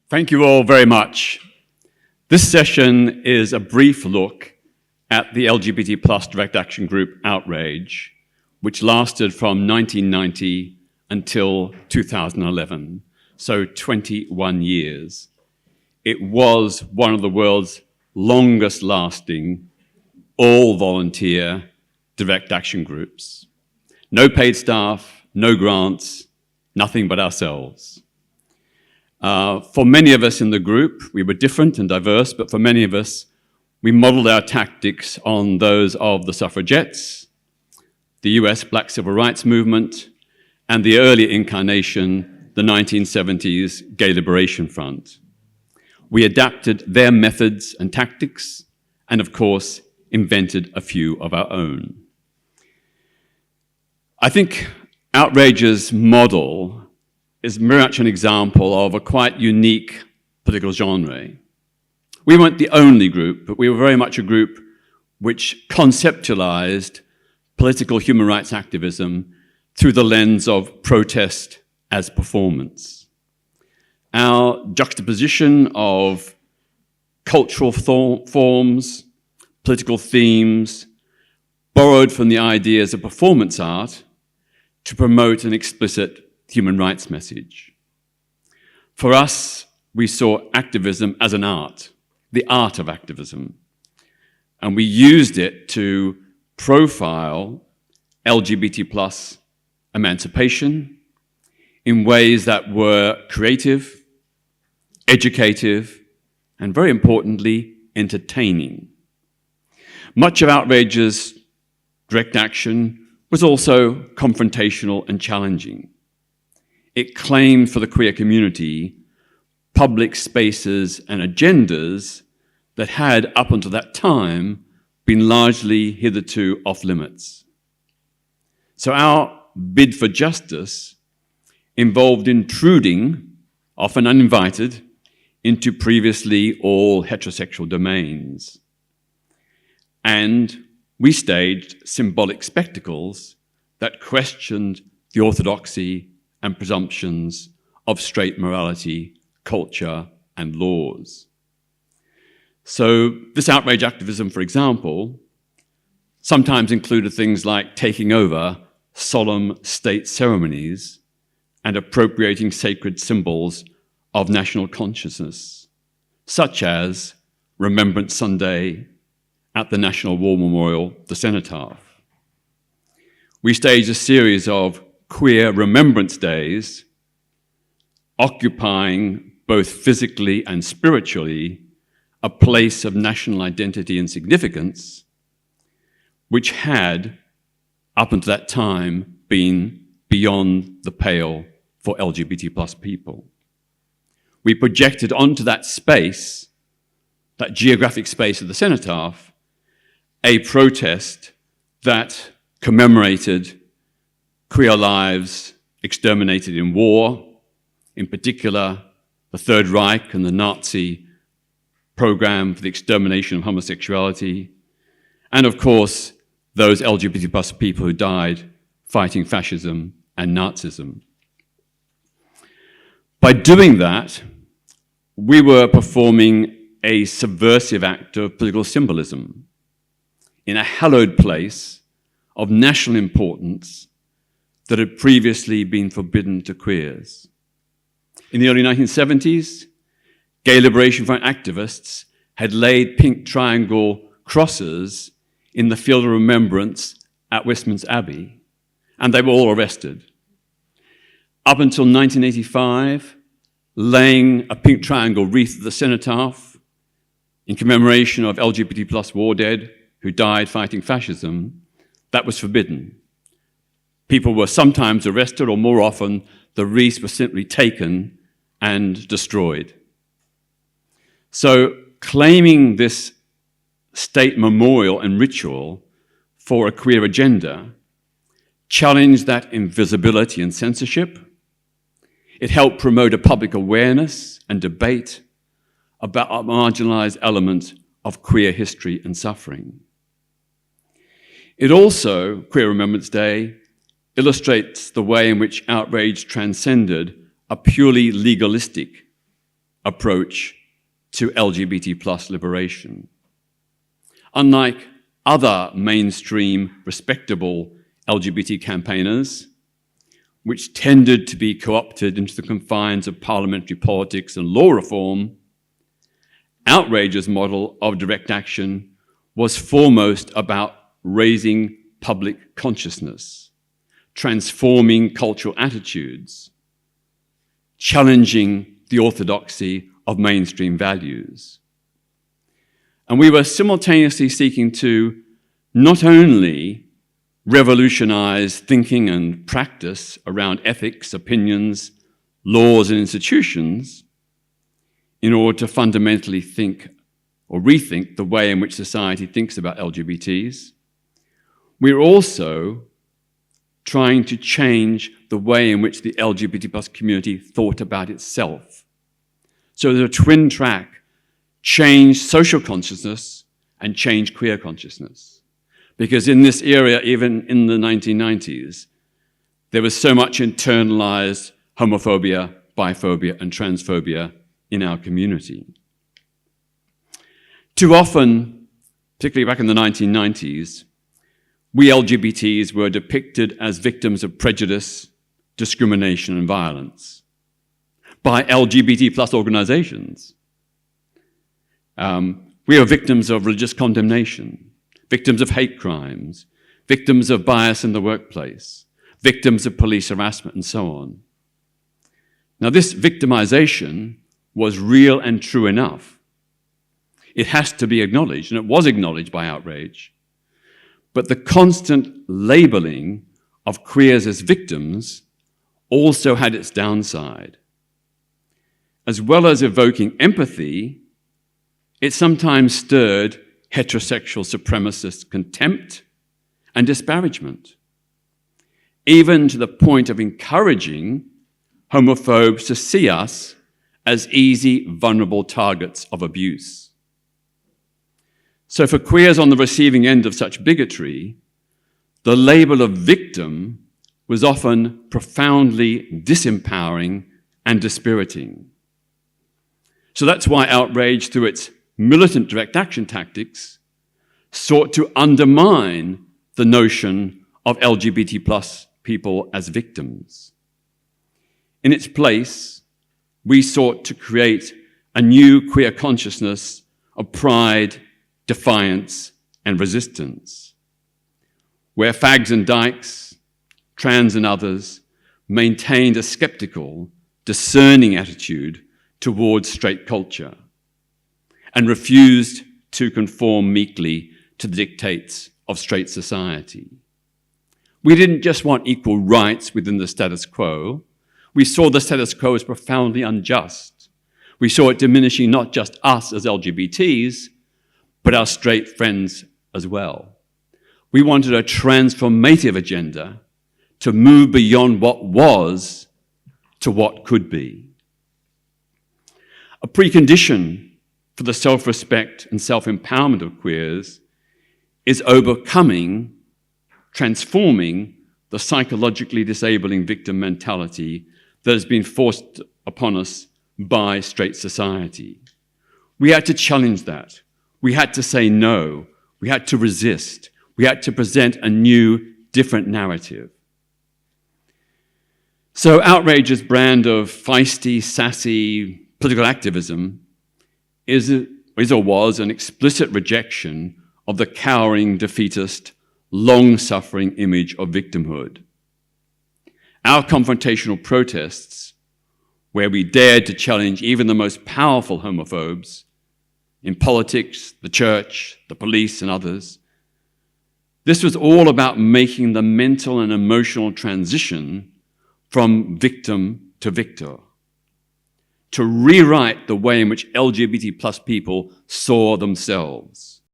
Thank you all very much. This session is a brief look at the LGBT plus direct action group Outrage, which lasted from 1990 until 2011, so 21 years. It was one of the world's longest lasting, all-volunteer direct action groups. No paid staff, no grants, nothing but ourselves. For many of us in the group, we were different and diverse, but for many of us, we modeled our tactics on those of the suffragettes, the US Black Civil Rights Movement, and the earlier incarnation, the 1970s Gay Liberation Front. We adapted their methods and tactics, and of course, invented a few of our own. I think Outrage's model is very much an example of a quite unique political genre. We weren't the only group, but we were very much a group which conceptualized political human rights activism through the lens of protest as performance. Our juxtaposition of cultural forms, political themes, borrowed from the ideas of performance art to promote an explicit human rights message. For us, we saw activism as an art, the art of activism, and we used it to profile LGBT plus emancipation in ways that were creative, educative, and very importantly, entertaining. Much of Outrage's direct action was also confrontational and challenging. It claimed for the queer community public spaces and agendas that had, up until that time, been largely hitherto off limits. So our bid for justice involved intruding, often uninvited, into previously all heterosexual domains. And we staged symbolic spectacles that questioned the orthodoxy and presumptions of straight morality, culture, and laws. So this outrage activism, for example, sometimes included things like taking over solemn state ceremonies and appropriating sacred symbols of national consciousness, such as Remembrance Sunday at the National War Memorial, the Cenotaph. We staged a series of queer remembrance days, occupying both physically and spiritually a place of national identity and significance, which had, up until that time, been beyond the pale for LGBT plus people. We projected onto that space, that geographic space of the Cenotaph, a protest that commemorated queer lives exterminated in war, in particular the Third Reich and the Nazi program for the extermination of homosexuality, and of course those LGBT plus people who died fighting fascism and Nazism. By doing that, we were performing a subversive act of political symbolism in a hallowed place of national importance that had previously been forbidden to queers. In the early 1970s, Gay Liberation Front activists had laid pink triangle crosses in the Field of Remembrance at Westminster Abbey, and they were all arrested. Up until 1985, laying a pink triangle wreath at the Cenotaph in commemoration of LGBT plus war dead who died fighting fascism, that was forbidden. People were sometimes arrested, or more often, the wreaths were simply taken and destroyed. So claiming this state memorial and ritual for a queer agenda challenged that invisibility and censorship. It helped promote a public awareness and debate about a marginalized element of queer history and suffering. It also, Queer Remembrance Day, illustrates the way in which outrage transcended a purely legalistic approach to LGBT plus liberation. Unlike other mainstream, respectable LGBT campaigners, which tended to be co-opted into the confines of parliamentary politics and law reform, Outrage's model of direct action was foremost about raising public consciousness, transforming cultural attitudes, challenging the orthodoxy of mainstream values. And we were simultaneously seeking to not only revolutionize thinking and practice around ethics, opinions, laws, and institutions in order to fundamentally think or rethink the way in which society thinks about LGBTs. We're also trying to change the way in which the LGBT plus community thought about itself. So there's a twin track: change social consciousness and change queer consciousness. Because in this area, even in the 1990s, there was so much internalized homophobia, biphobia, and transphobia in our community. Too often, particularly back in the 1990s, we LGBTs were depicted as victims of prejudice, discrimination, and violence by LGBT plus organizations. We are victims of religious condemnation, victims of hate crimes, victims of bias in the workplace, victims of police harassment, and so on. Now, this victimization was real and true enough. It has to be acknowledged, and it was acknowledged by Outrage. But the constant labeling of queers as victims also had its downside. As well as evoking empathy, it sometimes stirred heterosexual supremacist contempt and disparagement, even to the point of encouraging homophobes to see us as easy, vulnerable targets of abuse. So for queers on the receiving end of such bigotry, the label of victim was often profoundly disempowering and dispiriting. So that's why Outrage, through its militant direct action tactics, sought to undermine the notion of LGBT plus people as victims. In its place, we sought to create a new queer consciousness of pride, defiance, and resistance, where fags and dykes, trans and others, maintained a skeptical, discerning attitude towards straight culture and refused to conform meekly to the dictates of straight society. We didn't just want equal rights within the status quo. We saw the status quo as profoundly unjust. We saw it diminishing not just us as LGBTs, but our straight friends as well. We wanted a transformative agenda to move beyond what was to what could be. A precondition for the self-respect and self-empowerment of queers is overcoming, transforming the psychologically disabling victim mentality that has been forced upon us by straight society. We had to challenge that. We had to say no. We had to resist. We had to present a new, different narrative. So Outrage's brand of feisty, sassy political activism is or was an explicit rejection of the cowering, defeatist, long-suffering image of victimhood. Our confrontational protests, where we dared to challenge even the most powerful homophobes in politics, the church, the police, and others, this was all about making the mental and emotional transition from victim to victor, to rewrite the way in which LGBT plus people saw themselves.